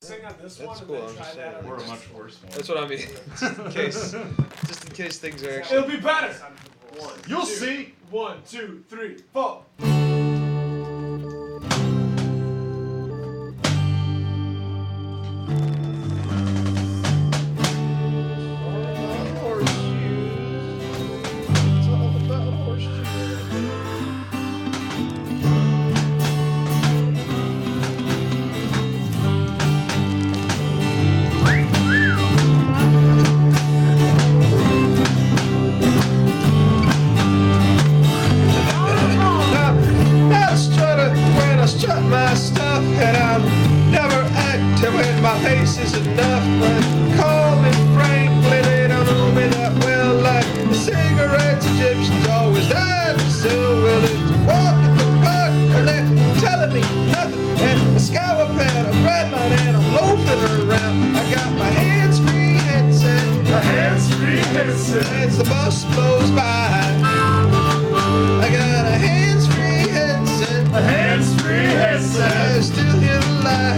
Sing on this That's one cool, and I'm then try just that. saying. Or a much worse one. That's what I mean. Just in case things are actually. It'll be better. You'll see. 1, 2, 3, 4. Face is enough, but call me frankly, they don't know me that well. Like the cigarettes, Egyptians always died so well. It's walking the park and they're telling me nothing. And a scour pad, a bread line, and I'm loafing around. I got my hands-free headset, as the bus blows by. I got a hands-free headset, I still hear the light.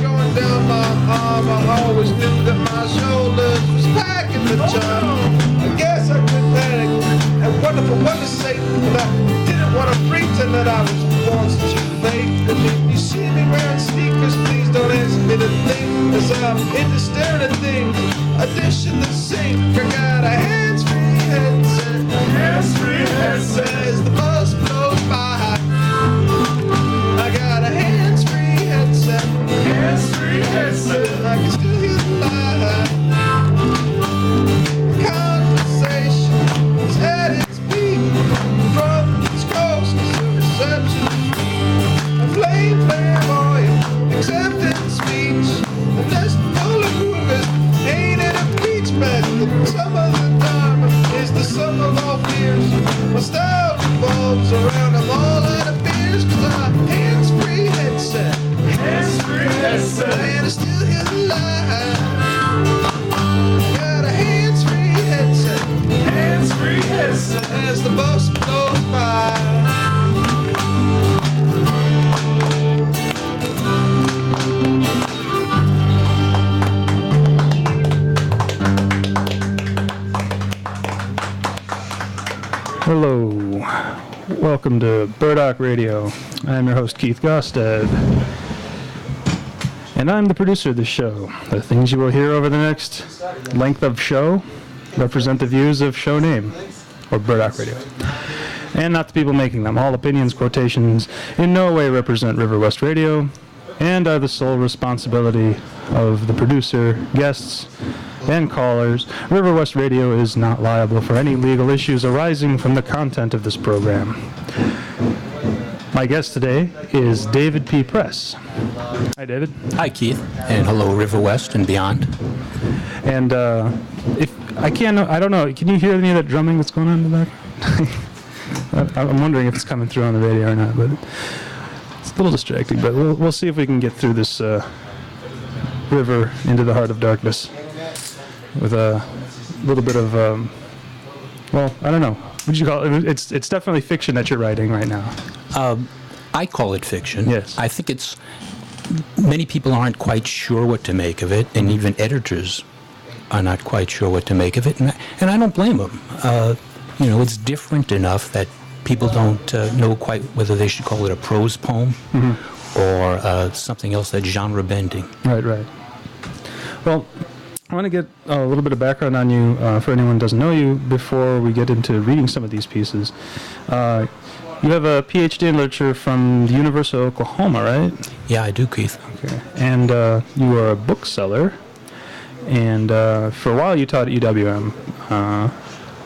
Going down my arm, I always knew that my shoulders was packing the charm. I guess I could panic and wonder for what to say, but I didn't want to pretend that I was born too late. And if you see me wearing sneakers, please don't ask me to think, as I'm into staring at things, a dish in the sink. I got a hands-free headset, as the bus blows by. I got a hands-free headset, I can still hear the light. Conversation is at its peak, from its coast to reception street. A flame flamboyant, accepting speech. A nest full of cougars, ain't it a beach bed? The sum of the diamond is the sum of all fears. My style revolves around them all out of beers, 'cause I'm hands-free headset. And I still hear the light. Got a hands-free headset, as the bus blows by. Hello, welcome to Burdock Radio. I'm your host Keith Gosted. And I'm the producer of the show. The things you will hear over the next length of show represent the views of show name, or Burdock Radio, and not the people making them. All opinions, quotations in no way represent River West Radio, and are the sole responsibility of the producer, guests, and callers. River West Radio is not liable for any legal issues arising from the content of this program. My guest today is David P. Press. Hi, David. Hi, Keith, and hello, River West and beyond. And if I don't know, can you hear any of that drumming that's going on in the back? I'm wondering if it's coming through on the radio or not, but it's a little distracting. But we'll see if we can get through this river into the heart of darkness with a little bit of, well, I don't know. What would you call it? It's definitely fiction that you're writing right now. I call it fiction. Yes. I think many people aren't quite sure what to make of it, and even editors are not quite sure what to make of it, and I don't blame them. It's different enough that people don't know quite whether they should call it a prose poem or something else that's genre bending. Right. Well, I want to get a little bit of background on you for anyone who doesn't know you before we get into reading some of these pieces. You have a PhD in literature from the University of Oklahoma, right? Yeah, I do, Keith. Okay. And you are a bookseller, and for a while you taught at UWM,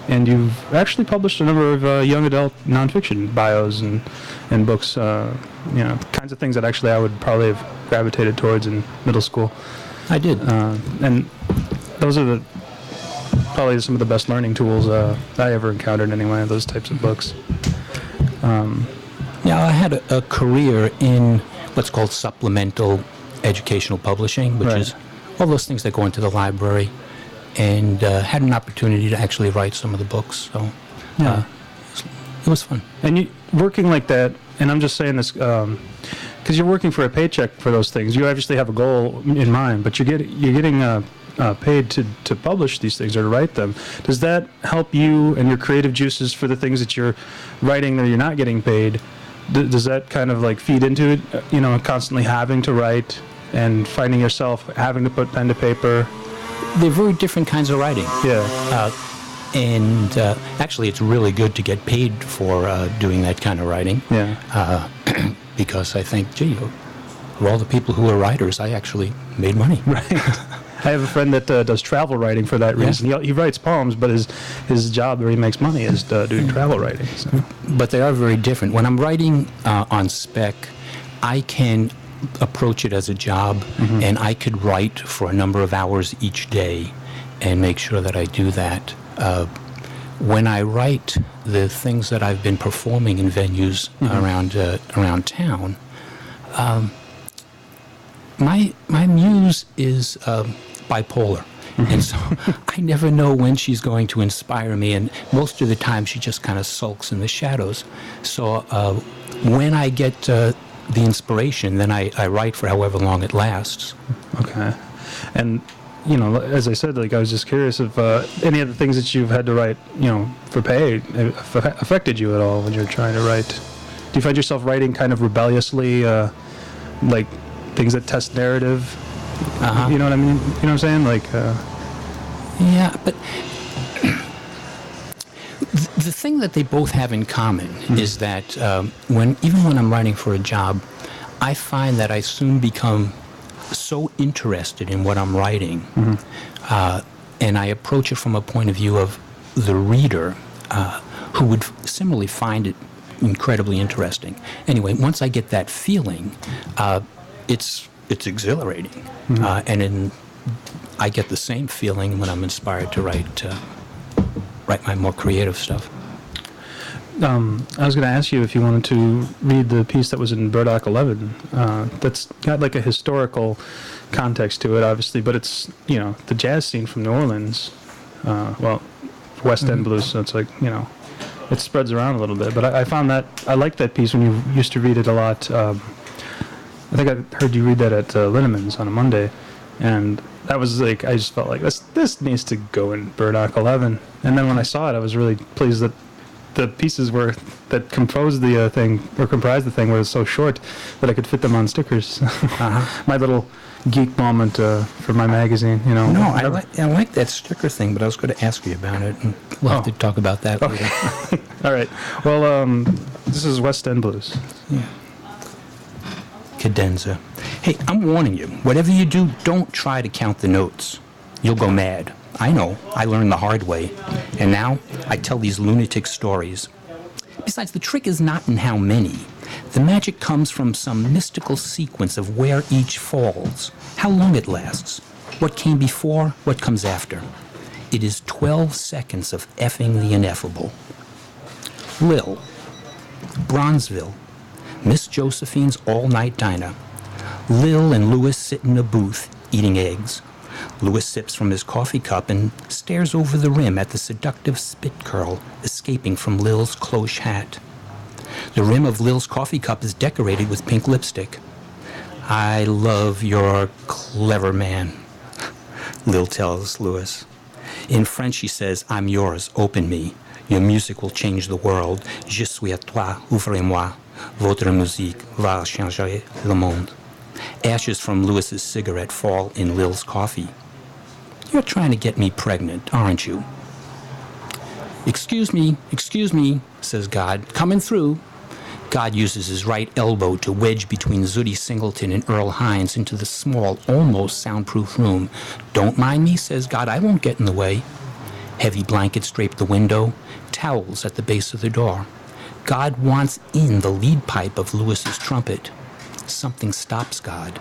and you've actually published a number of young adult nonfiction bios and books, kinds of things that actually I would probably have gravitated towards in middle school. I did. And those are probably some of the best learning tools I ever encountered anyway, those types of books. I had a career in what's called supplemental educational publishing, which is all those things that go into the library, and had an opportunity to actually write some of the books. So it It was fun. And you working like that, and I'm just saying this because you're working for a paycheck for those things. You obviously have a goal in mind, but you're getting paid to publish these things or to write them. Does that help you and your creative juices for the things that you're writing that you're not getting paid? Does that kind of like feed into it? Constantly having to write and finding yourself having to put pen to paper. They're very different kinds of writing. Yeah. And actually, it's really good to get paid for doing that kind of writing. Yeah. Because I think, gee, of all the people who are writers, I actually made money. Right. I have a friend that does travel writing for that reason. He writes poems, but his job where he makes money is doing travel writing. So. But they are very different. When I'm writing on spec, I can approach it as a job, and I could write for a number of hours each day and make sure that I do that. When I write the things that I've been performing in venues around town, my muse is bipolar. And so I never know when she's going to inspire me, and most of the time she just kind of sulks in the shadows. So when I get the inspiration, then I write for however long it lasts. Okay. And, as I said, like I was just curious if any of the things that you've had to write, for pay affected you at all when you're trying to write. Do you find yourself writing kind of rebelliously, like things that test narrative? You know what I mean? You know what I'm saying? Like, yeah, but the thing that they both have in common is that even when I'm writing for a job, I find that I soon become so interested in what I'm writing, and I approach it from a point of view of the reader, who would similarly find it incredibly interesting. Anyway, once I get that feeling, it's exhilarating, and I get the same feeling when I'm inspired to write my more creative stuff. I was going to ask you if you wanted to read the piece that was in Burdock 11. That's got like a historical context to it, obviously, but it's, the jazz scene from New Orleans, West End blues, so it's like, it spreads around a little bit. But I found that, I liked that piece when you used to read it a lot. I think I heard you read that at Linneman's on a Monday, and that was like, I just felt like this needs to go in Burdock 11. And then when I saw it, I was really pleased that the pieces that composed the thing, or comprised the thing, were so short that I could fit them on stickers. My little geek moment for my magazine, No, I like that sticker thing, but I was going to ask you about it, and we'll have to talk about that later. All right. Well, this is West End Blues. Yeah. Cadenza. Hey, I'm warning you. Whatever you do, don't try to count the notes. You'll go mad. I know. I learned the hard way. And now I tell these lunatic stories. Besides, the trick is not in how many. The magic comes from some mystical sequence of where each falls, how long it lasts, what came before, what comes after. It is 12 seconds of effing the ineffable. Lil, Bronzeville, Miss Josephine's all-night diner. Lil and Louis sit in a booth, eating eggs. Louis sips from his coffee cup and stares over the rim at the seductive spit curl escaping from Lil's cloche hat. The rim of Lil's coffee cup is decorated with pink lipstick. I love your clever man, Lil tells Louis. In French, she says, I'm yours, open me. Your music will change the world. Je suis à toi, ouvrez-moi. Votre musique va changer le monde. Ashes from Louis's cigarette fall in Lil's coffee. You're trying to get me pregnant, aren't you? Excuse me, says God. Coming through. God uses his right elbow to wedge between Zutty Singleton and Earl Hines into the small, almost soundproof room. Don't mind me, says God. I won't get in the way. Heavy blankets drape the window, towels at the base of the door. God wants in the lead pipe of Louis's trumpet. Something stops God.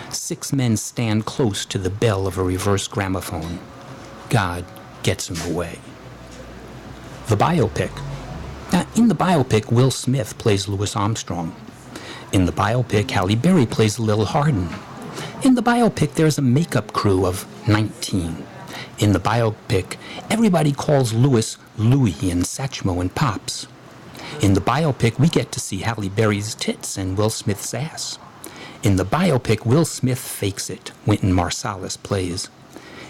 6 men stand close to the bell of a reverse gramophone. God gets in the way. The biopic. Now, in the biopic, Will Smith plays Louis Armstrong. In the biopic, Halle Berry plays Lil Hardin. In the biopic, there's a makeup crew of 19. In the biopic, everybody calls Louis Louie and Satchmo and Pops. In the biopic, we get to see Halle Berry's tits and Will Smith's ass. In the biopic, Will Smith fakes it. Wynton Marsalis plays.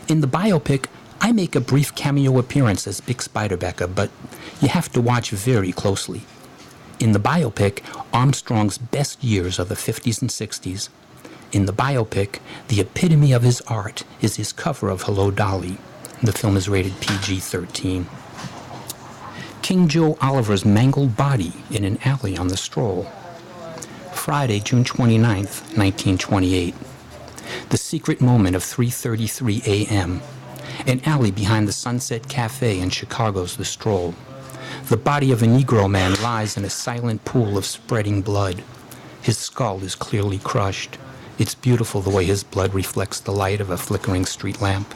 In the biopic, I make a brief cameo appearance as Big Spiderbecker, but you have to watch very closely. In the biopic, Armstrong's best years are the 50s and 60s. In the biopic, the epitome of his art is his cover of Hello, Dolly. The film is rated PG-13. King Joe Oliver's mangled body in an alley on the Stroll. Friday, June 29th, 1928. The secret moment of 3:33 a.m. An alley behind the Sunset Cafe in Chicago's The Stroll. The body of a Negro man lies in a silent pool of spreading blood. His skull is clearly crushed. It's beautiful the way his blood reflects the light of a flickering street lamp.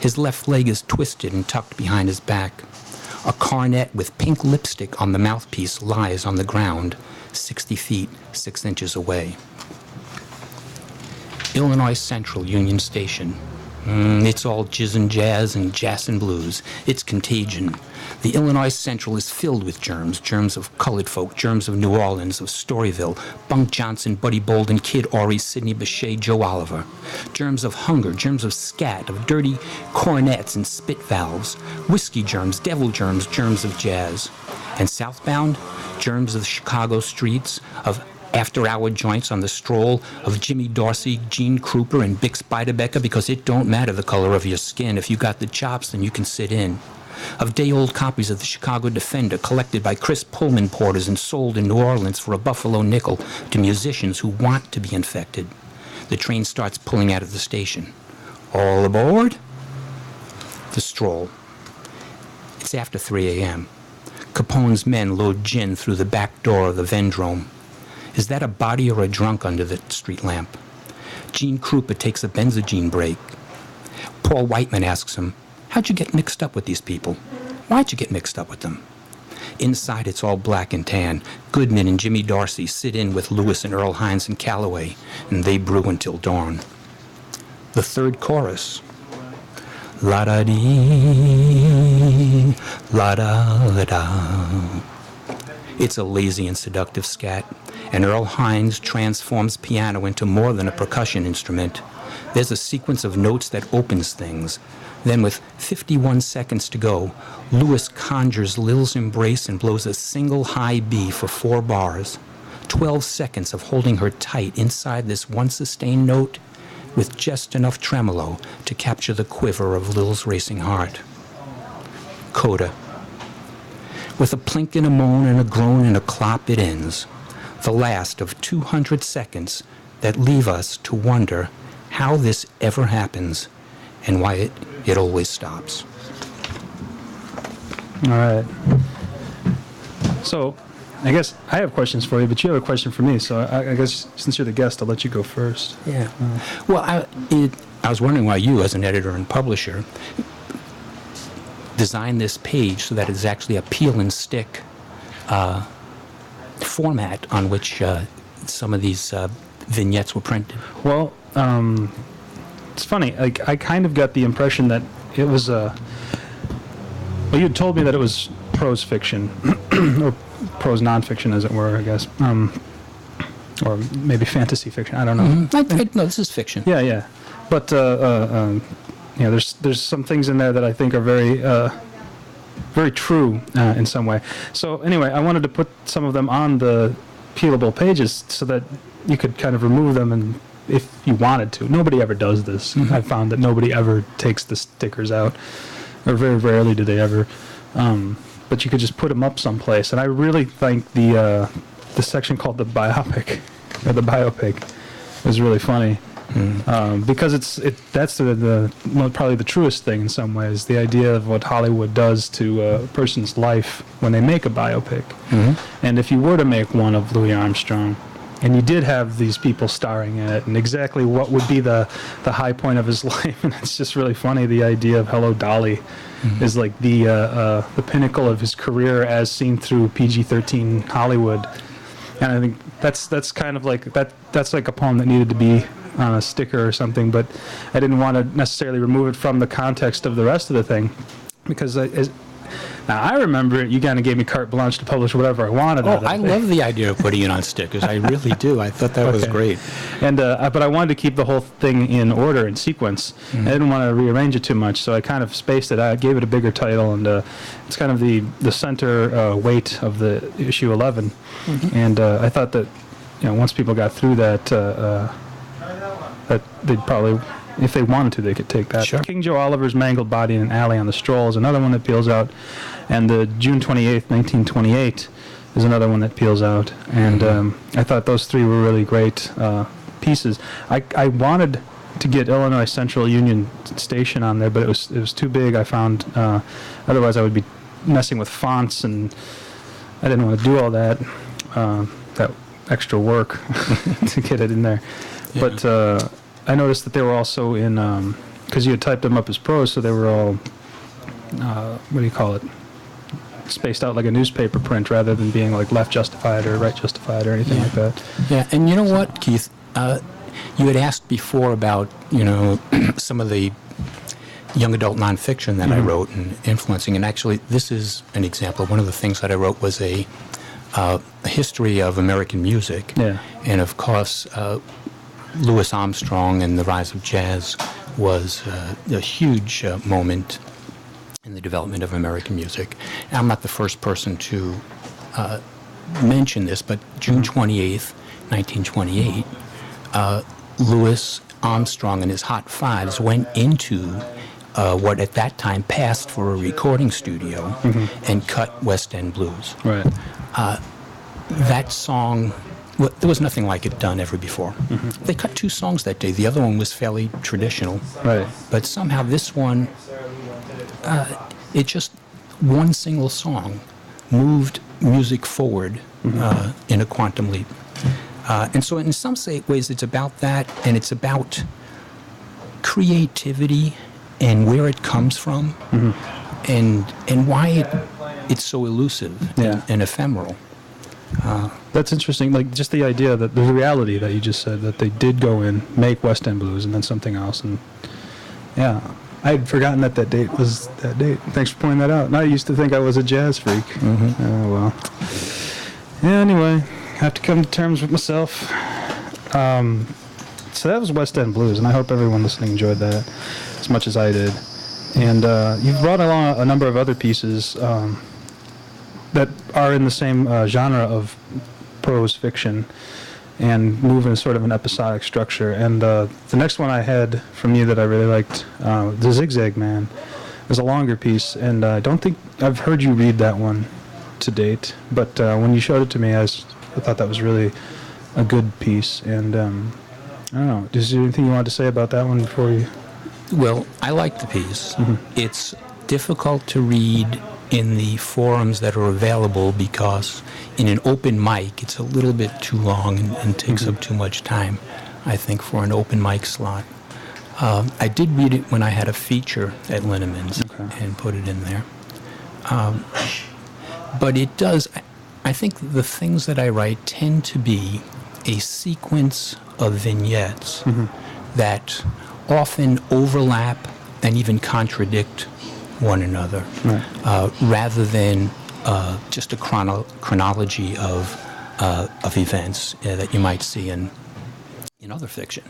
His left leg is twisted and tucked behind his back. A cornet with pink lipstick on the mouthpiece lies on the ground, 60 feet, 6 inches away. Illinois Central Union Station. It's all jizz and jazz and jazz and blues. It's contagion. The Illinois Central is filled with germs. Germs of colored folk, germs of New Orleans, of Storyville, Bunk Johnson, Buddy Bolden, Kid Ory, Sidney Bechet, Joe Oliver. Germs of hunger, germs of scat, of dirty cornets and spit valves. Whiskey germs, devil germs, germs of jazz. And southbound, germs of Chicago streets, of after-hour joints on the Stroll, of Jimmy Dorsey, Gene Krupa, and Bix Beiderbecke, because it don't matter the color of your skin. If you got the chops, then you can sit in. Of day-old copies of the Chicago Defender collected by Chris Pullman porters and sold in New Orleans for a buffalo nickel to musicians who want to be infected. The train starts pulling out of the station. All aboard? The Stroll. It's after 3 a.m. Capone's men load gin through the back door of the Vendrome. Is that a body or a drunk under the street lamp? Gene Krupa takes a benzogene break. Paul Whiteman asks him, "How'd you get mixed up with these people? Why'd you get mixed up with them?" Inside, it's all black and tan. Goodman and Jimmy Dorsey sit in with Lewis and Earl Hines and Calloway, and they brew until dawn. The third chorus. La-da-dee, la-da-da-da. It's a lazy and seductive scat, and Earl Hines transforms piano into more than a percussion instrument. There's a sequence of notes that opens things. Then, with 51 seconds to go, Lewis conjures Lil's embrace and blows a single high B for 4 bars. 12 seconds of holding her tight inside this one sustained note with just enough tremolo to capture the quiver of Lil's racing heart. Coda. With a plink and a moan and a groan and a clop, it ends. The last of 200 seconds that leave us to wonder how this ever happens and why it always stops. All right. So, I guess I have questions for you, but you have a question for me. So, I guess since you're the guest, I'll let you go first. Yeah. Well, I was wondering why you, as an editor and publisher, designed this page so that it's actually a peel and stick format on which some of these vignettes were printed. Well, it's funny. Like, I kind of got the impression that it was well, you had told me that it was prose fiction, or prose nonfiction, as it were, I guess, or maybe fantasy fiction. I don't know. No, this is fiction. Yeah. But there's some things in there that I think are very very true in some way. So anyway, I wanted to put some of them on the peelable pages so that you could kind of remove them, and if you wanted to. Nobody ever does this. Mm-hmm. I've found that nobody ever takes the stickers out, or very rarely do they ever. But you could just put them up someplace. And I really think the section called the biopic, or the biopic, is really funny. Because that's the probably the truest thing in some ways, the idea of what Hollywood does to a person's life when they make a biopic. Mm-hmm. And if you were to make one of Louis Armstrong, and you did have these people starring in it, and exactly what would be the high point of his life, and it's just really funny, the idea of Hello, Dolly is like the pinnacle of his career as seen through PG-13 Hollywood. And I think that's kind of like that's like a poem that needed to be on a sticker or something, but I didn't want to necessarily remove it from the context of the rest of the thing, because I Now, I remember you kind of gave me carte blanche to publish whatever I wanted. Oh, I love the idea of putting it on stickers. I really do. I thought that was Okay. great. And but I wanted to keep the whole thing in order, in sequence. I didn't want to rearrange it too much, so I kind of spaced it out, gave it a bigger title, and it's kind of the center weight of the issue 11. And I thought that, once people got through that, that they'd probably, if they wanted to, they could take that. Sure. King Joe Oliver's Mangled Body in an Alley on the Stroll is another one that peels out, and the June 28th, 1928 is another one that peels out. And I thought those three were really great pieces. I wanted to get Illinois Central Union Station on there, but it was too big. I found otherwise I would be messing with fonts, and I didn't want to do all that that extra work to get it in there. Yeah. But I noticed that they were also in, because you had typed them up as prose, so they were all, what do you call it, spaced out like a newspaper print rather than being like left justified or right justified or anything like that. Yeah, and you know what, Keith? You had asked before about, some of the young adult nonfiction that I wrote and influencing, and actually this is an example. One of the things that I wrote was a history of American music. Yeah. And of course, Louis Armstrong and the rise of jazz was a huge moment in the development of American music. And I'm not the first person to mention this, but June 28th, 1928, Louis Armstrong and his Hot Fives went into what at that time passed for a recording studio and cut West End blues. Right. That song, there was nothing like it done ever before. They cut two songs that day. The other one was fairly traditional. Right. But somehow this one, it just, one single song moved music forward in a quantum leap. And so in some ways it's about that, and it's about creativity and where it comes from and why it's so elusive and ephemeral. That's interesting. Like just the idea that the reality that you just said, that they did go in, make West End blues, and then something else. And yeah, I had forgotten that date was that date. Thanks for pointing that out. And I used to think I was a jazz freak. Oh well. Yeah. Anyway, have to come to terms with myself. So that was West End blues, and I hope everyone listening enjoyed that as much as I did. And you've brought along a number of other pieces that are in the same genre of prose fiction and move in sort of an episodic structure. And the next one I had from you that I really liked, The Zigzag Man, is a longer piece, and I don't think I've heard you read that one to date, but when you showed it to me, I thought that was really a good piece. And I don't know, is there anything you wanted to say about that one before you... Well, I like the piece. It's difficult to read in the forums that are available because in an open mic it's a little bit too long and takes up too much time, I think, for an open mic slot. I did read it when I had a feature at Linneman's and put it in there. But it does, I think the things that I write tend to be a sequence of vignettes that often overlap and even contradict one another, rather than just a chronology of events that you might see in other fiction.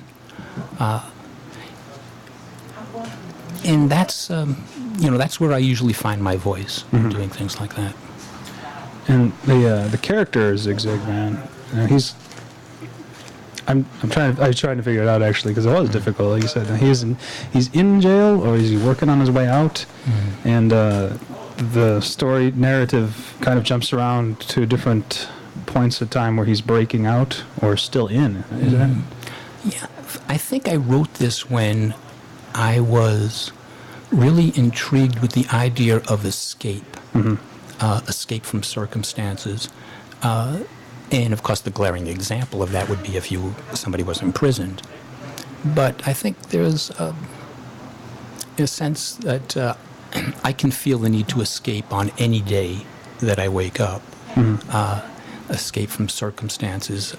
And that's that's where I usually find my voice, doing things like that. And the character is Zigzag Man. I'm trying to figure it out actually, because it was difficult. Like you said, he's in jail, or is he working on his way out? And the story narrative kind of jumps around to different points of time where he's breaking out or still in. Is that? Yeah, I think I wrote this when I was really intrigued with the idea of escape, escape from circumstances. And of course, the glaring example of that would be if somebody was imprisoned. But I think there's a sense that I can feel the need to escape on any day that I wake up. Escape from circumstances,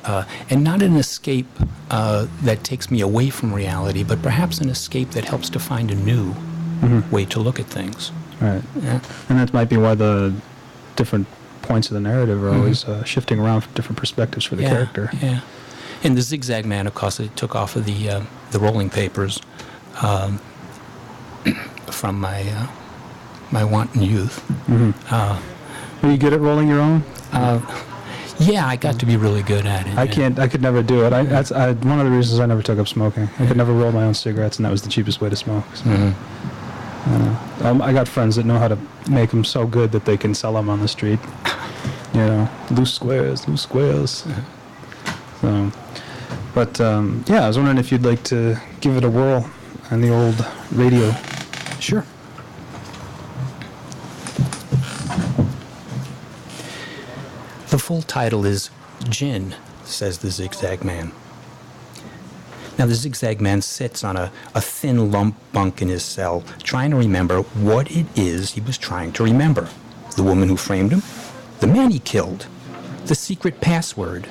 and not an escape that takes me away from reality, but perhaps an escape that helps to find a new way to look at things. Right. Yeah. And that might be why the different points of the narrative are always shifting around from different perspectives for the character. Yeah. And the Zigzag Man, of course, it took off of the rolling papers from my wanton youth. Are you good at rolling your own? Yeah, I got to be really good at it. I can't. I could never do it. That's one of the reasons I never took up smoking. I could never roll my own cigarettes, and that was the cheapest way to smoke. So, I got friends that know how to make them so good that they can sell them on the street. You know, loose squares. So, but yeah, I was wondering if you'd like to give it a whirl on the old radio. Sure. The full title is Gin, says the Zigzag Man. Now, the Zigzag Man sits on a thin lump bunk in his cell, trying to remember what it is he was trying to remember. The woman who framed him, the man he killed, the secret password,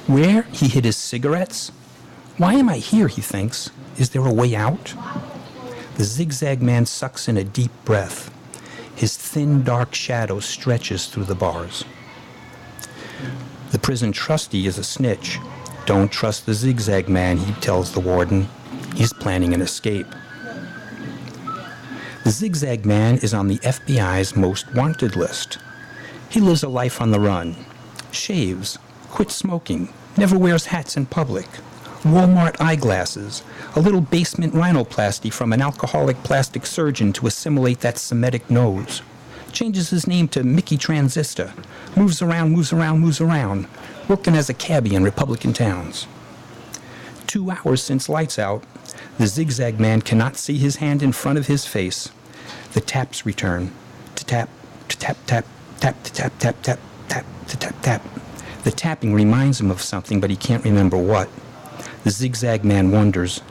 where he hid his cigarettes. Why am I here, he thinks. Is there a way out? The Zigzag Man sucks in a deep breath. His thin, dark shadow stretches through the bars. The prison trustee is a snitch. Don't trust the Zigzag Man, he tells the warden. He's planning an escape. The Zigzag Man is on the FBI's most wanted list. He lives a life on the run. Shaves, quits smoking, never wears hats in public. Walmart eyeglasses, a little basement rhinoplasty from an alcoholic plastic surgeon to assimilate that Semitic nose. Changes his name to Mickey Transistor, moves around, working as a cabbie in Republican towns. 2 hours since lights out, the Zigzag Man cannot see his hand in front of his face. The taps return. To tap, to tap, tap, tap, to tap, tap, tap, tap, to tap, tap. The tapping reminds him of something, but he can't remember what. The Zigzag Man wonders,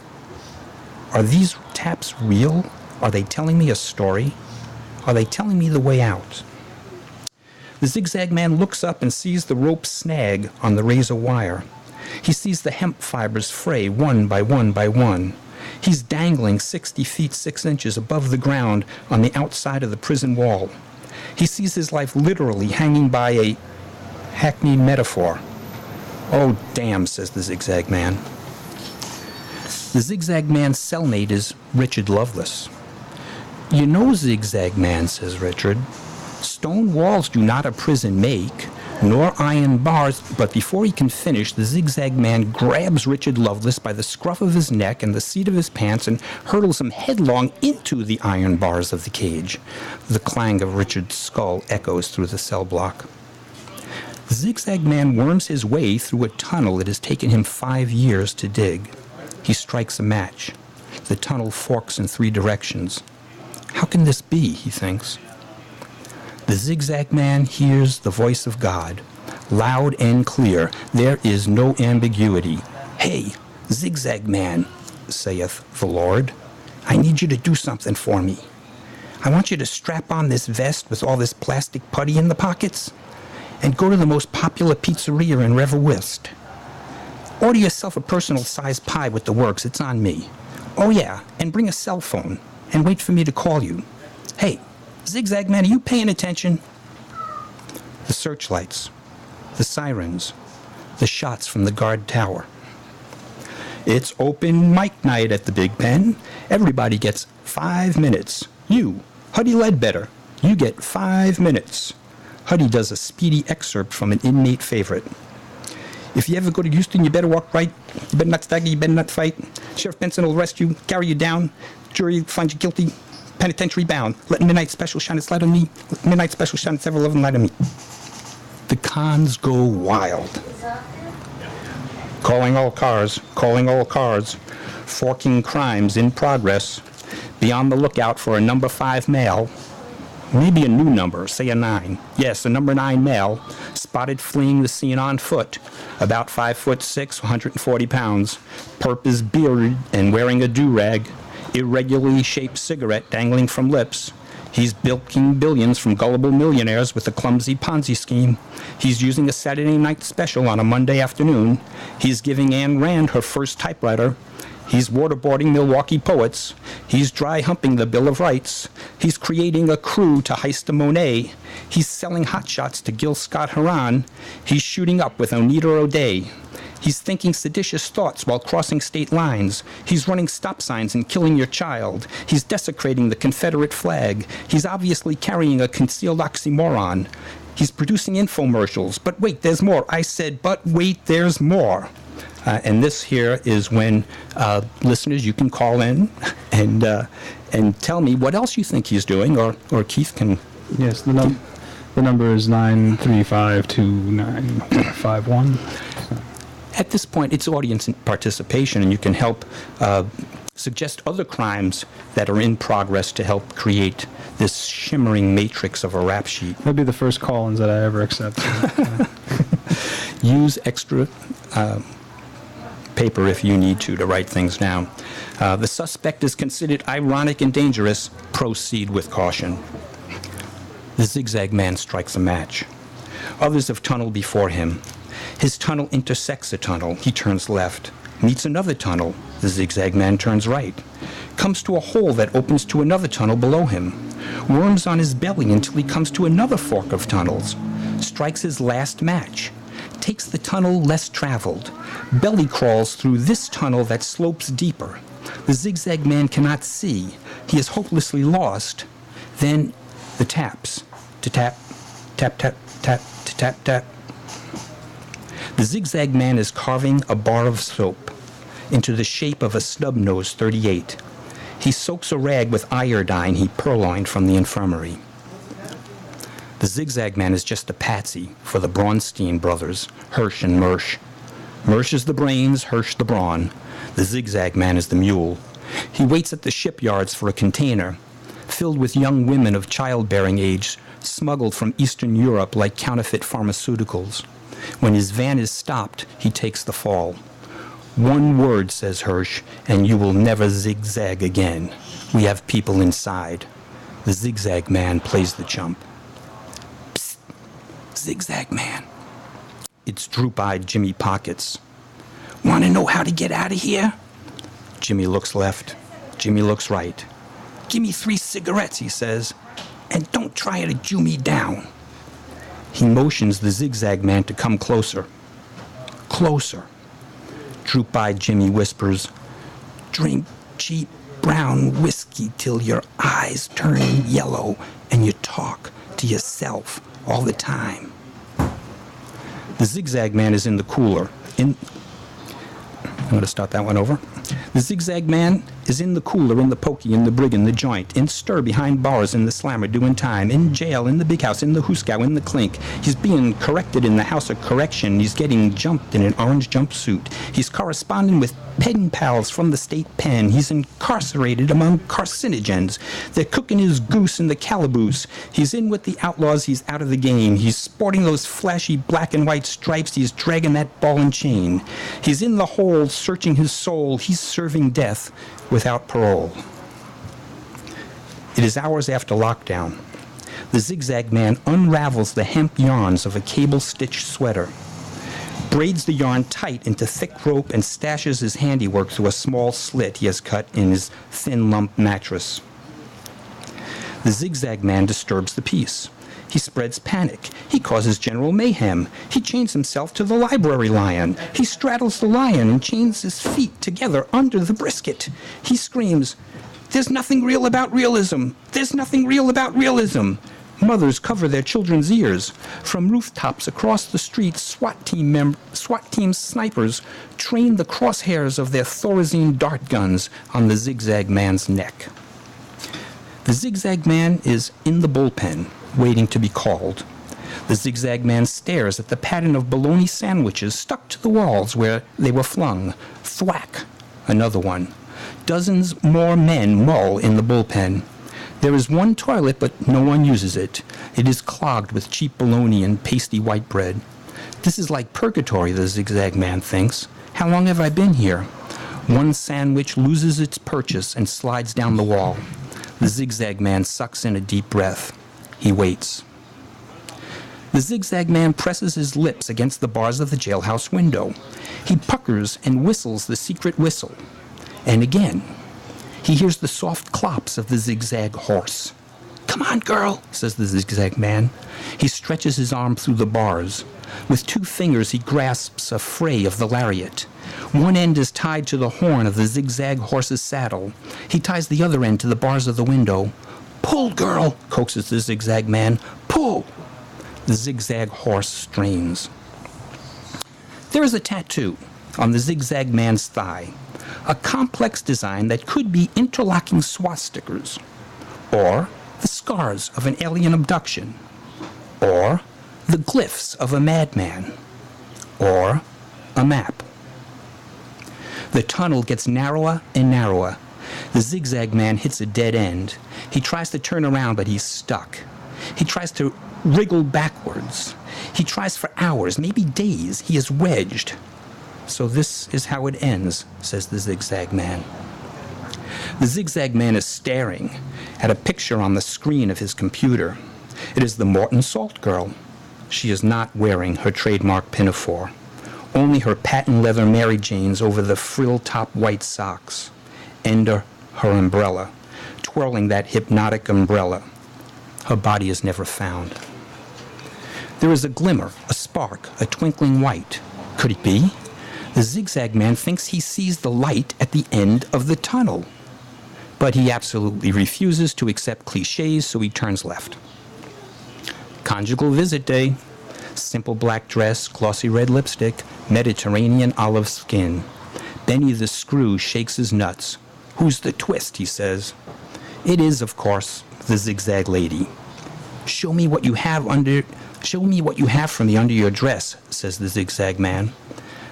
are these taps real? Are they telling me a story? Are they telling me the way out? The Zigzag Man looks up and sees the rope snag on the razor wire. He sees the hemp fibers fray one by one by one. He's dangling 60 feet 6 inches above the ground on the outside of the prison wall. He sees his life literally hanging by a hackneyed metaphor. Oh, damn, says the Zigzag Man. The Zigzag Man's cellmate is Richard Lovelace. You know, Zigzag Man, says Richard, stone walls do not a prison make, nor iron bars, but before he can finish, the Zigzag Man grabs Richard Lovelace by the scruff of his neck and the seat of his pants and hurtles him headlong into the iron bars of the cage. The clang of Richard's skull echoes through the cell block. The Zigzag Man worms his way through a tunnel it has taken him 5 years to dig. He strikes a match. The tunnel forks in 3 directions. How can this be, he thinks. The Zigzag Man hears the voice of God, loud and clear. There is no ambiguity. Hey, Zigzag Man, saith the Lord, I need you to do something for me. I want you to strap on this vest with all this plastic putty in the pockets and go to the most popular pizzeria in River West. Order yourself a personal-sized pie with the works. It's on me. Oh, yeah, and bring a cell phone and wait for me to call you. Hey, Zigzag Man, are you paying attention? The searchlights, the sirens, the shots from the guard tower. It's open mic night at the Big Ben. Everybody gets 5 minutes. You, Huddy Ledbetter, you get 5 minutes. Huddy does a speedy excerpt from an inmate favorite. If you ever go to Houston, you better walk right. You better not stagger, you better not fight. Sheriff Benson will arrest you, carry you down. Jury finds you guilty, penitentiary bound. Let midnight special shine its light on me. Let midnight special shine its ever-loving light on me. The cons go wild. Calling all cars, calling all cars. Forking crimes in progress. Be on the lookout for a number 5 male. Maybe a new number, say a 9. Yes, a number 9 male, spotted fleeing the scene on foot. About 5'6", 140 pounds. Perp is bearded and wearing a do-rag. Irregularly shaped cigarette dangling from lips. He's bilking billions from gullible millionaires with a clumsy Ponzi scheme. He's using a Saturday night special on a Monday afternoon. He's giving Anne Rand her first typewriter. He's waterboarding Milwaukee poets. He's dry humping the Bill of Rights. He's creating a crew to heist a Monet. He's selling hotshots to Gil Scott-Heron. He's shooting up with Onita O'Day. He's thinking seditious thoughts while crossing state lines. He's running stop signs and killing your child. He's desecrating the Confederate flag. He's obviously carrying a concealed oxymoron. He's producing infomercials. But wait, there's more. I said, but wait, there's more. And this here is when listeners, you can call in and tell me what else you think he's doing, or Keith can. Yes, the number is 9352951. At this point, it's audience participation, and you can help suggest other crimes that are in progress to help create this shimmering matrix of a rap sheet. That'd be the first call-ins that I ever accept. Use extra paper if you need to write things down. The suspect is considered ironic and dangerous. Proceed with caution. The zigzag man strikes a match. Others have tunneled before him. His tunnel intersects a tunnel. He turns left. Meets another tunnel. The zigzag man turns right. Comes to a hole that opens to another tunnel below him. Worms on his belly until he comes to another fork of tunnels. Strikes his last match. Takes the tunnel less traveled. Belly crawls through this tunnel that slopes deeper. The zigzag man cannot see. He is hopelessly lost. Then the taps. To-tap, tap, tap, tap, to-tap, tap. The zigzag man is carving a bar of soap into the shape of a snub-nose 38. He soaks a rag with iodine he purloined from the infirmary. The zigzag man is just a patsy for the Braunstein brothers, Hirsch and Mersch. Mersch is the brains, Hirsch the brawn. The zigzag man is the mule. He waits at the shipyards for a container filled with young women of childbearing age, smuggled from Eastern Europe like counterfeit pharmaceuticals. When his van is stopped, he takes the fall. One word, says Hirsch, and you will never zigzag again. We have people inside. The zigzag man plays the chump. Psst, zigzag man. It's droop-eyed Jimmy Pockets. Want to know how to get out of here? Jimmy looks left. Jimmy looks right. Give me 3 cigarettes, he says, and don't try to Jew me down. He motions the zigzag man to come closer. Closer. Droop-eyed Jimmy whispers, drink cheap brown whiskey till your eyes turn yellow and you talk to yourself all the time. The zigzag man is in the cooler. I'm going to start that one over. The zigzag man is in the cooler, in the pokey, in the brig, in the joint, in stir behind bars, in the slammer, doing time, in jail, in the big house, in the hooskow, in the clink. He's being corrected in the house of correction. He's getting jumped in an orange jumpsuit. He's corresponding with pen pals from the state pen. He's incarcerated among carcinogens. They're cooking his goose in the calaboose. He's in with the outlaws. He's out of the game. He's sporting those flashy black and white stripes. He's dragging that ball and chain. He's in the hole, searching his soul. He's serving death without parole. It is hours after lockdown. The zigzag man unravels the hemp yarns of a cable-stitched sweater, braids the yarn tight into thick rope, and stashes his handiwork through a small slit he has cut in his thin lump mattress. The zigzag man disturbs the peace. He spreads panic. He causes general mayhem. He chains himself to the library lion. He straddles the lion and chains his feet together under the brisket. He screams, "There's nothing real about realism! There's nothing real about realism!" Mothers cover their children's ears. From rooftops across the street, SWAT team snipers train the crosshairs of their Thorazine dart guns on the zigzag man's neck. The zigzag man is in the bullpen, waiting to be called. The zigzag man stares at the pattern of bologna sandwiches stuck to the walls where they were flung. Thwack! Another one. Dozens more men mull in the bullpen. There is one toilet, but no one uses it. It is clogged with cheap bologna and pasty white bread. This is like purgatory, the zigzag man thinks. How long have I been here? One sandwich loses its purchase and slides down the wall. The zigzag man sucks in a deep breath. He waits. The zigzag man presses his lips against the bars of the jailhouse window. He puckers and whistles the secret whistle. And again, he hears the soft clops of the zigzag horse. "Come on, girl," says the zigzag man. He stretches his arm through the bars. With 2 fingers, he grasps a fray of the lariat. One end is tied to the horn of the zigzag horse's saddle. He ties the other end to the bars of the window. "Pull, girl," coaxes the zigzag man. "Pull." The zigzag horse strains. There is a tattoo on the zigzag man's thigh, a complex design that could be interlocking swastikas, or the scars of an alien abduction, or the glyphs of a madman, or a map. The tunnel gets narrower and narrower. The zigzag man hits a dead end. He tries to turn around, but he's stuck. He tries to wriggle backwards. He tries for hours, maybe days. He is wedged. "So this is how it ends," says the zigzag man. The zigzag man is staring at a picture on the screen of his computer. It is the Morton Salt girl. She is not wearing her trademark pinafore, only her patent leather Mary Janes over the frill-top white socks, and her umbrella, twirling that hypnotic umbrella. Her body is never found. There is a glimmer, a spark, a twinkling white. Could it be? The zigzag man thinks he sees the light at the end of the tunnel. But he absolutely refuses to accept cliches, so he turns left. Conjugal visit day. Simple black dress, glossy red lipstick, Mediterranean olive skin. Benny the Screw shakes his nuts. "Who's the twist?" he says. It is, of course, the zigzag lady. Show me what you have for me under your dress," says the zigzag man.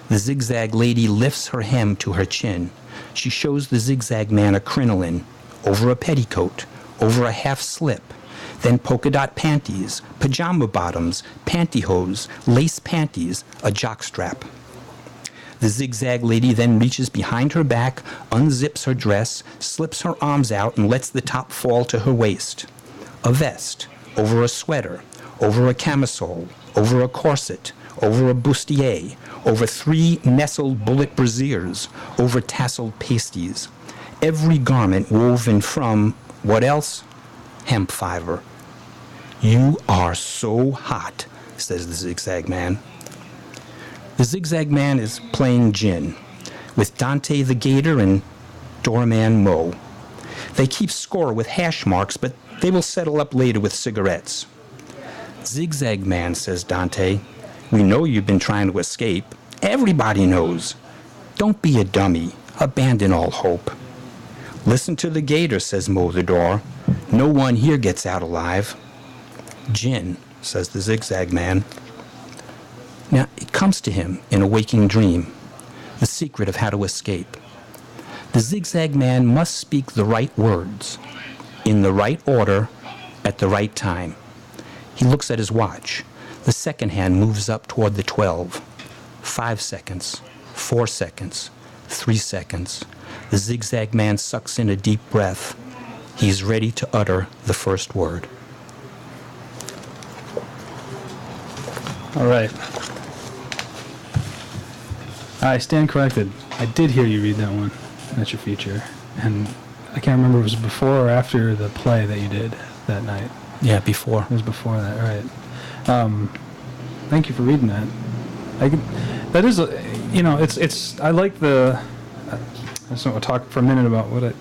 The zigzag lady lifts her hem to her chin. She shows the zigzag man a crinoline, over a petticoat, over a half slip, then polka dot panties, pajama bottoms, pantyhose, lace panties, a jockstrap. The zigzag lady then reaches behind her back, unzips her dress, slips her arms out, and lets the top fall to her waist. A vest, over a sweater, over a camisole, over a corset, over a bustier, over 3 nestled bullet brassieres, over tasseled pasties. Every garment woven from, what else? Hemp fiber. "You are so hot," says the zigzag man. The zigzag man is playing gin with Dante the Gator and Doorman Mo. They keep score with hash marks, but they will settle up later with cigarettes. "Zigzag man," says Dante, "we know you've been trying to escape. Everybody knows. Don't be a dummy. Abandon all hope." "Listen to the Gator," says Mo the Door. "No one here gets out alive." "Gin," says the zigzag man. Now, it comes to him in a waking dream, the secret of how to escape. The zigzag man must speak the right words, in the right order, at the right time. He looks at his watch. The second hand moves up toward the 12. 5 seconds, 4 seconds, 3 seconds. The zigzag man sucks in a deep breath. He's ready to utter the first word. All right. I stand corrected. I did hear you read that one. That's your feature. And I can't remember if it was before or after the play that you did that night. Yeah, before. It was before that, right. Thank you for reading that. That is, it's, I like the, I just want to talk for a minute about what I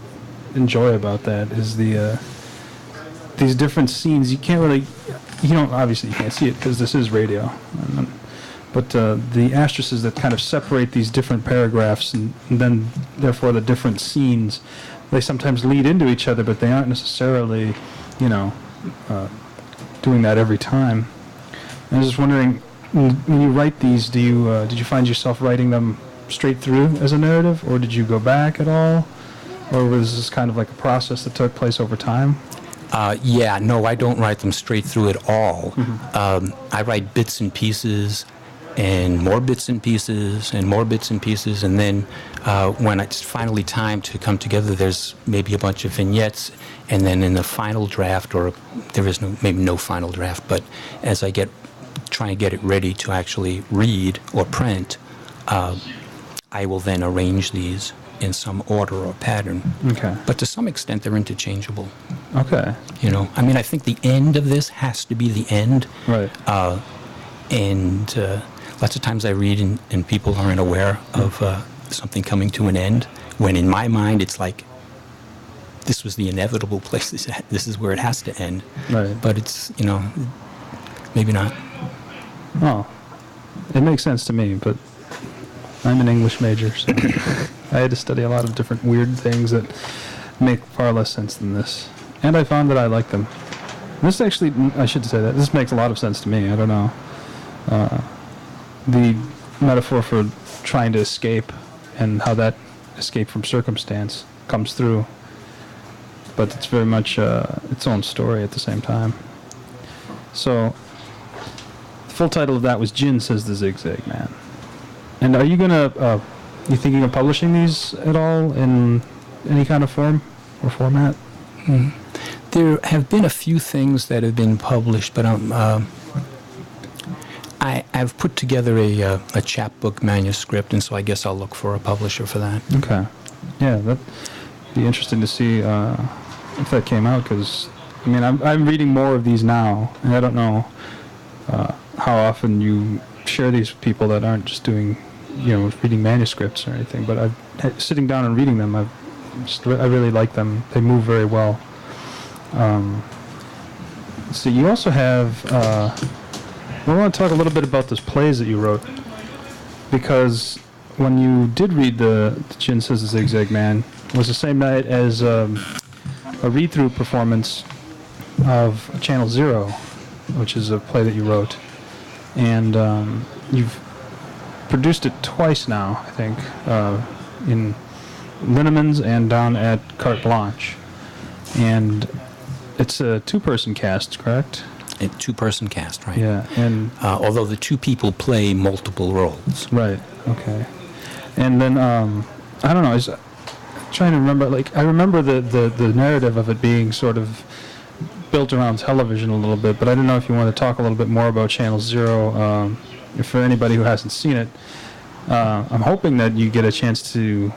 enjoy about that is these different scenes. You can't really, obviously you can't see it because this is radio. But the asterisks that kind of separate these different paragraphs and then therefore the different scenes, they sometimes lead into each other, but they aren't necessarily, doing that every time. I was just wondering, when you write these, did you find yourself writing them straight through as a narrative, or did you go back at all? Or was this kind of like a process that took place over time? No, I don't write them straight through at all. Mm-hmm. I write bits and pieces, and more bits and pieces, and more bits and pieces, and then when it's finally time to come together, there's maybe a bunch of vignettes, and then in the final draft, or there is maybe no final draft, but as I try and get it ready to actually read or print, I will then arrange these in some order or pattern. Okay. But to some extent, they're interchangeable. Okay. You know, I mean, I think the end of this has to be the end. Right. And lots of times I read and people aren't aware of something coming to an end, when in my mind it's like, this was the inevitable place. This is where it has to end. Right. But it's, you know, maybe not. Oh, it makes sense to me, but I'm an English major, so I had to study a lot of different weird things that make far less sense than this. And I found that I like them. This actually, I should say that, this makes a lot of sense to me. I don't know. The metaphor for trying to escape and how that escape from circumstance comes through. But it's very much its own story at the same time. So, the full title of that was Jin Says the Zigzag Man. And are you gonna, you thinking of publishing these at all in any kind of form or format? There have been a few things that have been published, but I've put together a chapbook manuscript, and so I guess I'll look for a publisher for that. Okay. Yeah, that'd be interesting to see if that came out, because, I mean, I'm reading more of these now, and I don't know how often you share these with people that aren't just doing, you know, reading manuscripts or anything, but sitting down and reading them, I really like them. They move very well. So you also have, we want to talk a little bit about those plays that you wrote, because when you did read the Jin Says the Zigzag Man, it was the same night as a read-through performance of Channel Zero, which is a play that you wrote. And you've produced it twice now, I think, in Linneman's and down at Carte Blanche. And it's a two-person cast, correct? A two-person cast, right? Yeah, and although the two people play multiple roles. right, okay. And then I don't know. I'm trying to remember. Like, I remember the narrative of it being sort of built around television a little bit, but I don't know if you want to talk a little bit more about Channel Zero. For anybody who hasn't seen it, I'm hoping that you get a chance to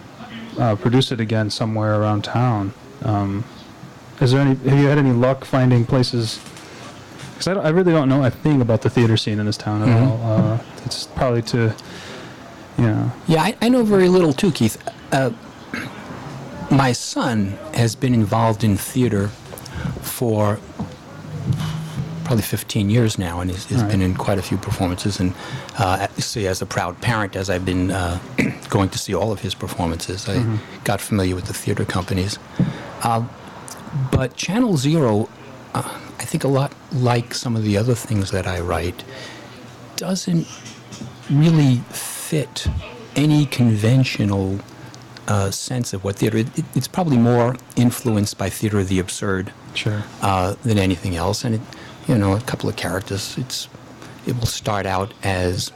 produce it again somewhere around town. Have you had any luck finding places? Because I really don't know a thing about the theater scene in this town at all. It's probably to, you know. Yeah, I know very little too, Keith. My son has been involved in theater for probably 15 years now, and has been in quite a few performances. And see, as a proud parent, as I've been going to see all of his performances, I got familiar with the theater companies. But Channel Zero, I think a lot like some of the other things that I write, doesn't really fit any conventional sense of what theater. It's probably more influenced by theater of the absurd, Sure. Than anything else. And a couple of characters. It will start out as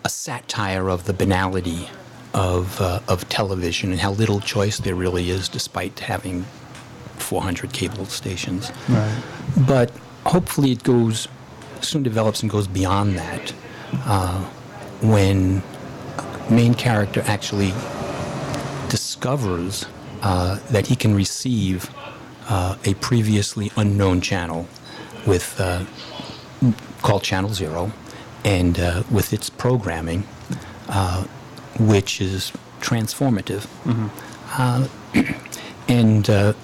a satire of the banality of television and how little choice there really is, despite having 400 cable stations. Right. But hopefully it soon develops and goes beyond that when main character actually discovers that he can receive a previously unknown channel with called Channel Zero, and with its programming, which is transformative. And the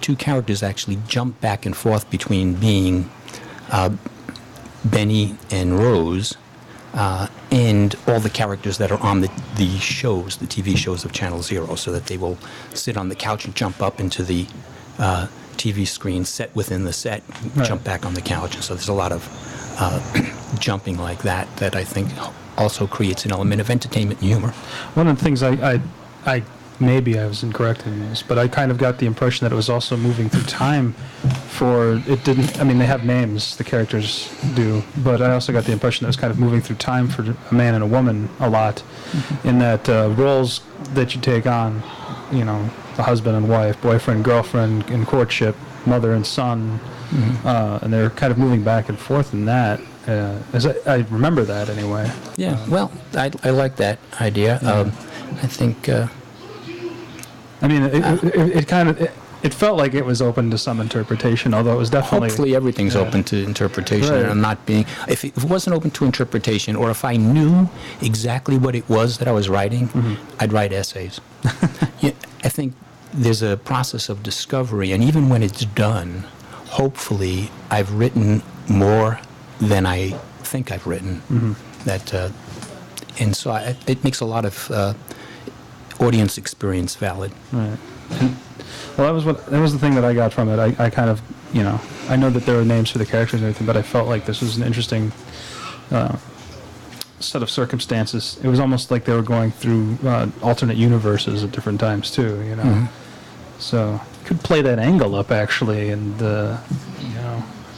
two characters actually jump back and forth between being Benny and Rose, and all the characters that are on the TV shows of Channel Zero, so that they will sit on the couch and jump up into the TV screen set within the set, jump back on the couch. And so there's a lot of jumping like that I think also creates an element of entertainment and humor. One of the things I maybe I was incorrect in this, but I kind of got the impression that it was also moving through time they have names, the characters do, but I also got the impression that it was kind of moving through time for a man and a woman a lot, in that roles that you take on, the husband and wife, boyfriend, girlfriend in courtship, mother and son, and they're kind of moving back and forth in that. As I remember that anyway. Yeah, well, I like that idea. I think I mean, it kind of it felt like it was open to some interpretation, although it was definitely. hopefully everything's open to interpretation. Right. And I'm not being. If it wasn't open to interpretation, or if I knew exactly what it was that I was writing, I'd write essays. Yeah, I think there's a process of discovery, and even when it's done, hopefully I've written more than I think I've written. That, and so it makes a lot of audience experience valid. Right. And, well, that was the thing that I got from it. I kind of, I know that there are names for the characters and everything, but I felt like this was an interesting set of circumstances. It was almost like they were going through alternate universes at different times too, So you could play that angle up actually, and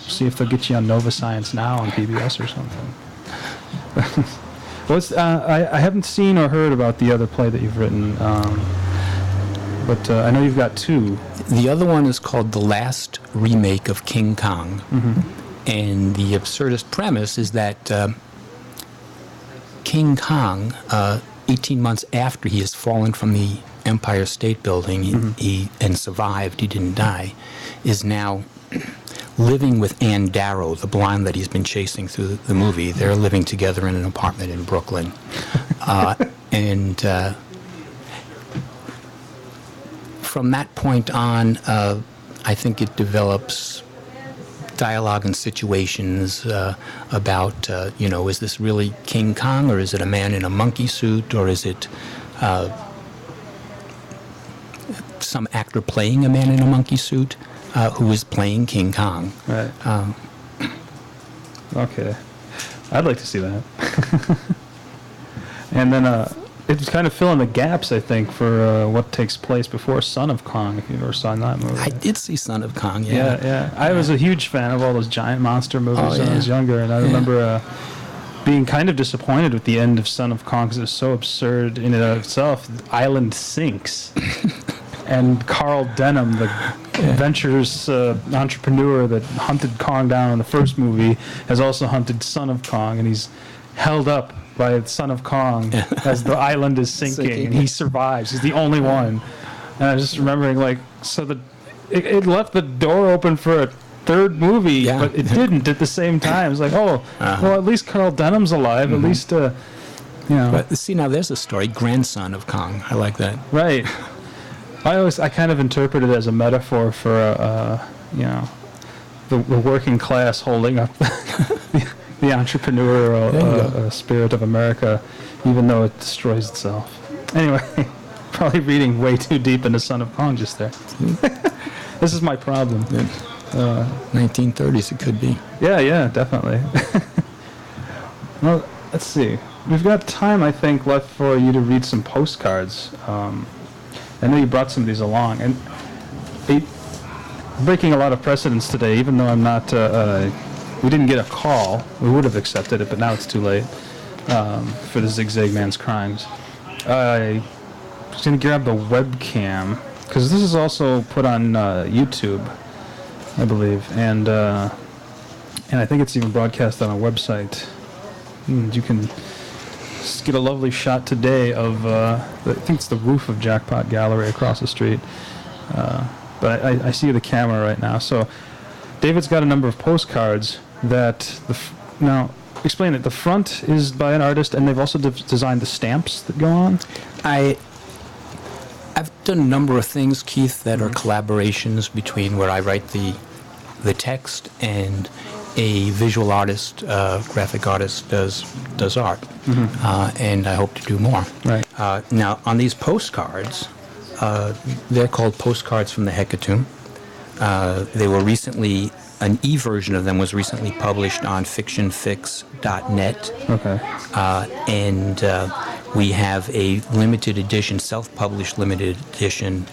see if they'll get you on Nova Science Now on PBS or something. I haven't seen or heard about the other play that you've written, but I know you've got two. The other one is called The Last Remake of King Kong. And the absurdist premise is that King Kong, 18 months after he has fallen from the Empire State Building and survived, he didn't die, is now living with Ann Darrow, the blonde that he's been chasing through the movie. They're living together in an apartment in Brooklyn. And from that point on, I think it develops dialogue and situations about, is this really King Kong, or is it a man in a monkey suit, or is it some actor playing a man in a monkey suit who is playing King Kong? Right. Okay. I'd like to see that. And then it was kind of filling the gaps, I think, for what takes place before Son of Kong, if you ever saw that movie. I did see Son of Kong, Yeah. I was a huge fan of all those giant monster movies when I was younger, and I remember being kind of disappointed with the end of Son of Kong because it was so absurd in and of itself. The island sinks. And Carl Denham, the adventurous entrepreneur that hunted Kong down in the first movie, has also hunted Son of Kong, and he's held up by Son of Kong as the island is sinking, and he survives. He's the only one. And I was just remembering, it left the door open for a third movie, but it didn't at the same time. It's like, well, at least Carl Denham's alive. At least, But see, now there's a story, grandson of Kong. I like that. Right. I kind of interpret it as a metaphor for the working class holding up the entrepreneurial spirit of America, even though it destroys itself. Anyway, probably reading way too deep into Son of Kong just there. This is my problem. 1930s, it could be. Yeah, definitely. Well, let's see. We've got time, I think, left for you to read some postcards. I know you brought some of these along, and breaking a lot of precedents today, even though I'm not, we didn't get a call. We would have accepted it, but now it's too late for the Zigzag Man's Crimes. I was going to grab the webcam, because this is also put on YouTube, I believe, and I think it's even broadcast on a website. And you can just get a lovely shot today of, I think it's the roof of Jackpot Gallery across the street. But I see the camera right now. So David's got a number of postcards that, now explain it. The front is by an artist, and they've also designed the stamps that go on. I've done a number of things, Keith, that are collaborations between where I write the text and a visual artist, graphic artist does art, and I hope to do more. Right. Now, on these postcards, they're called Postcards from the Hecatomb. They were recently, an e-version of them was recently published on fictionfix.net. Okay. And we have a limited edition, self-published limited edition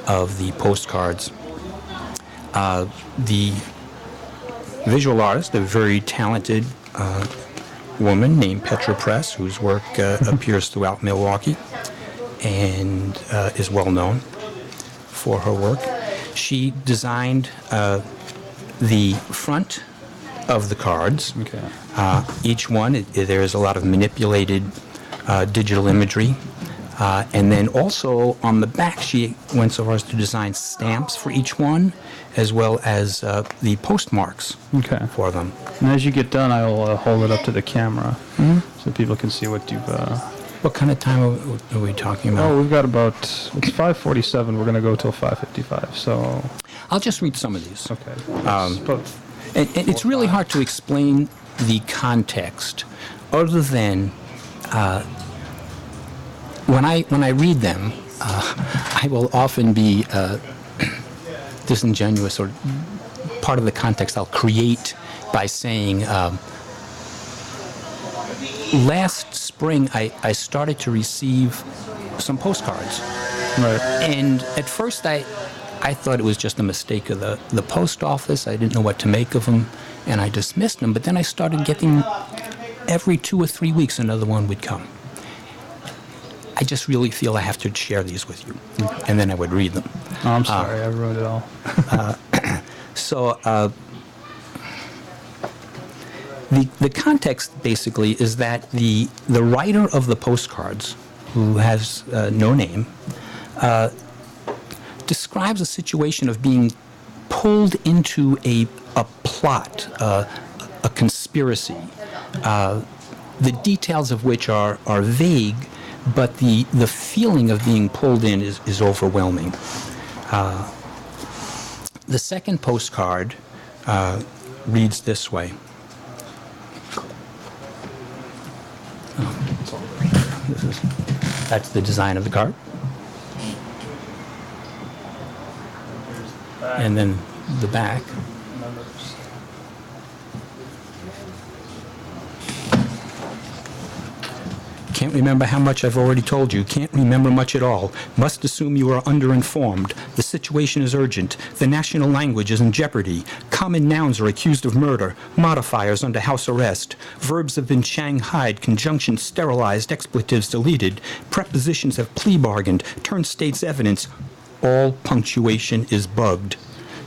of the postcards. The visual artist, a very talented woman named Petra Press, whose work appears throughout Milwaukee and is well known for her work. She designed the front of the cards. Okay. Each one, there's a lot of manipulated digital imagery And then also on the back, she went so far as to design stamps for each one, as well as the postmarks Okay. for them. And as you get done, I'll hold it up to the camera so people can see what you've. What kind of time are we talking about? Oh, we've got about. It's 5:47. We're going to go till 5:55. So. I'll just read some of these. Okay. And it's really hard to explain the context other than when I read them, I will often be disingenuous, or part of the context I'll create by saying, last spring I started to receive some postcards. Right. And at first I thought it was just a mistake of the post office. I didn't know what to make of them, and I dismissed them. But then I started getting, every 2 or 3 weeks, another one would come. I just really feel I have to share these with you. And then I would read them. Oh, I'm sorry. I ruined it all. So the context basically is that the writer of the postcards, who has no name, describes a situation of being pulled into a plot, a conspiracy, the details of which are vague, but the feeling of being pulled in is overwhelming. The second postcard reads this way. That's the design of the card. And then the back. Can't remember how much I've already told you. Can't remember much at all. Must assume you are underinformed. The situation is urgent. The national language is in jeopardy. Common nouns are accused of murder. Modifiers under house arrest. Verbs have been shanghaied. Conjunctions sterilized. Expletives deleted. Prepositions have plea bargained. Turned state's evidence. All punctuation is bugged.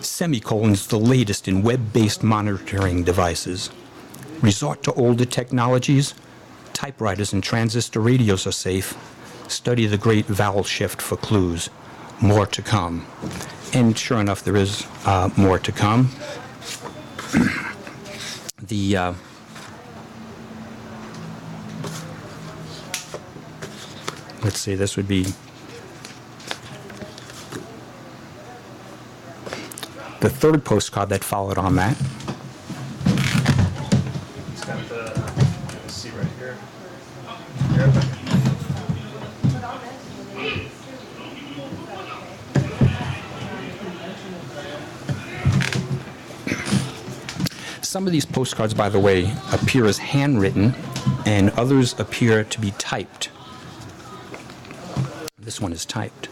Semicolons the latest in web-based monitoring devices. Resort to older technologies. Typewriters and transistor radios are safe. Study the great vowel shift for clues. More to come. And sure enough, there is more to come. Let's see, this would be the third postcard that followed on that. It's got the C right here. Some of these postcards, by the way, appear as handwritten, and others appear to be typed. This one is typed.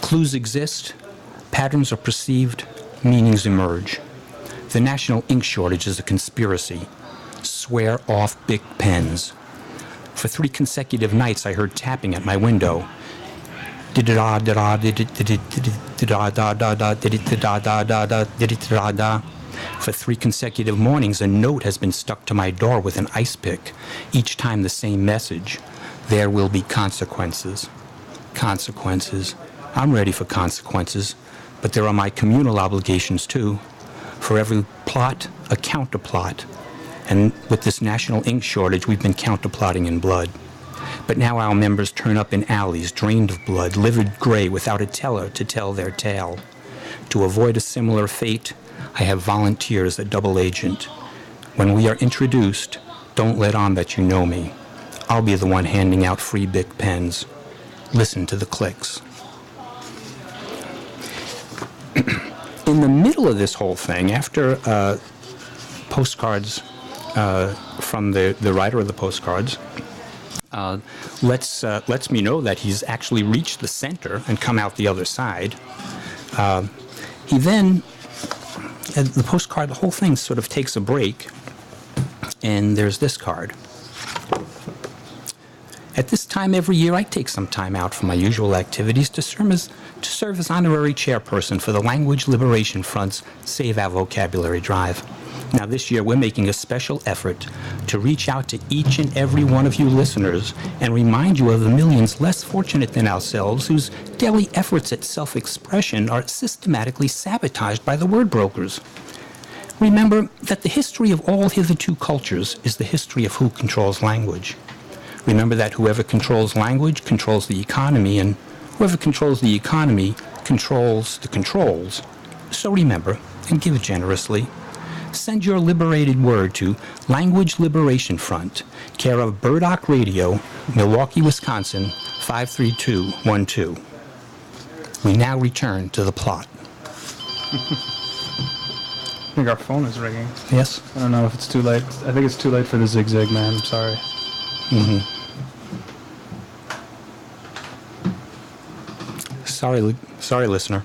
Clues exist, patterns are perceived, meanings emerge. The national ink shortage is a conspiracy. Swear off big pens. For 3 consecutive nights I heard tapping at my window. For 3 consecutive mornings, a note has been stuck to my door with an ice pick. Each time the same message. There will be consequences. Consequences. I'm ready for consequences, but there are my communal obligations too. For every plot, a counterplot. And with this national ink shortage, we've been counterplotting in blood. But now our members turn up in alleys drained of blood, livid gray, without a teller to tell their tale. To avoid a similar fate, I have volunteers at Double Agent. When we are introduced, don't let on that you know me. I'll be the one handing out free Bic pens. Listen to the clicks. In the middle of this whole thing, after postcards from the writer of the postcards, lets me know that he's actually reached the center and come out the other side. He then, the postcard, the whole thing sort of takes a break, and there's this card. At this time every year, I take some time out from my usual activities to serve as honorary chairperson for the Language Liberation Front's Save Our Vocabulary Drive. Now, this year, we're making a special effort to reach out to each and every one of you listeners and remind you of the millions less fortunate than ourselves whose daily efforts at self-expression are systematically sabotaged by the word brokers. Remember that the history of all hitherto cultures is the history of who controls language. Remember that whoever controls language controls the economy, and whoever controls the economy controls the controls. So remember, and give generously. Send your liberated word to Language Liberation Front, care of Burdock Radio, Milwaukee, Wisconsin, 53212. We now return to the plot. I think our phone is ringing. Yes? I don't know if it's too late. I think it's too late for the zigzag, man. I'm sorry. Sorry, listener.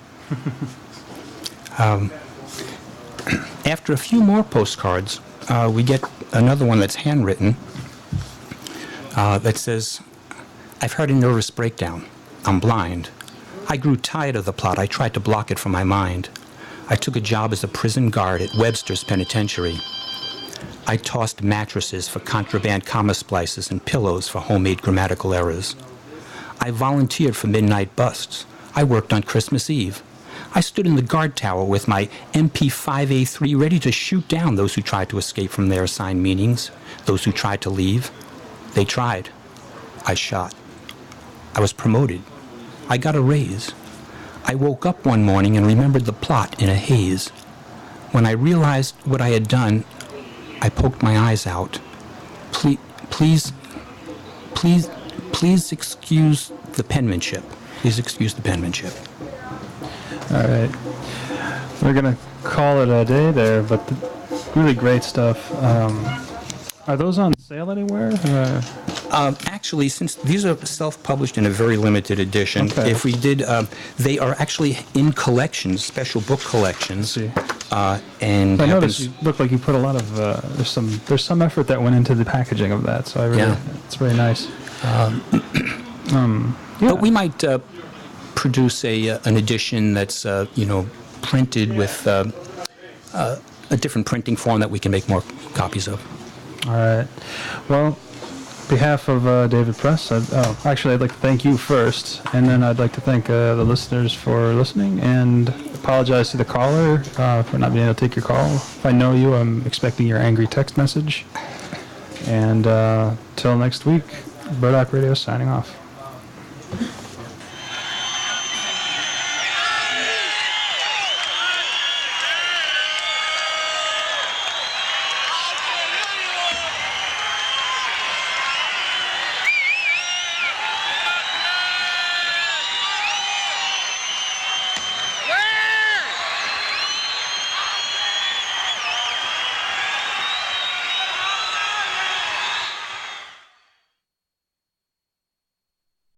After a few more postcards, we get another one that's handwritten that says, I've had a nervous breakdown. I'm blind. I grew tired of the plot. I tried to block it from my mind. I took a job as a prison guard at Webster's Penitentiary. I tossed mattresses for contraband comma splices and pillows for homemade grammatical errors. I volunteered for midnight busts. I worked on Christmas Eve. I stood in the guard tower with my MP5A3 ready to shoot down those who tried to escape from their assigned meetings, those who tried to leave. They tried. I shot. I was promoted. I got a raise. I woke up one morning and remembered the plot in a haze. When I realized what I had done, I poked my eyes out. Please excuse the penmanship. Please excuse the penmanship. All right. We're going to call it a day there, but really great stuff. Are those on sale anywhere? Actually, since these are self-published in a very limited edition, Okay. if we did, they are actually in collections, special book collections. See. And I happens, noticed you look like you put a lot of, there's some effort that went into the packaging of that, so I really, Yeah. it's very nice. But we might produce an edition that's, printed with a different printing form that we can make more copies of. All right. Well, on behalf of David Press, I'd like to thank you first, and then I'd like to thank the listeners for listening, and apologize to the caller for not being able to take your call. If I know you, I'm expecting your angry text message. And till next week, Burdock Radio signing off.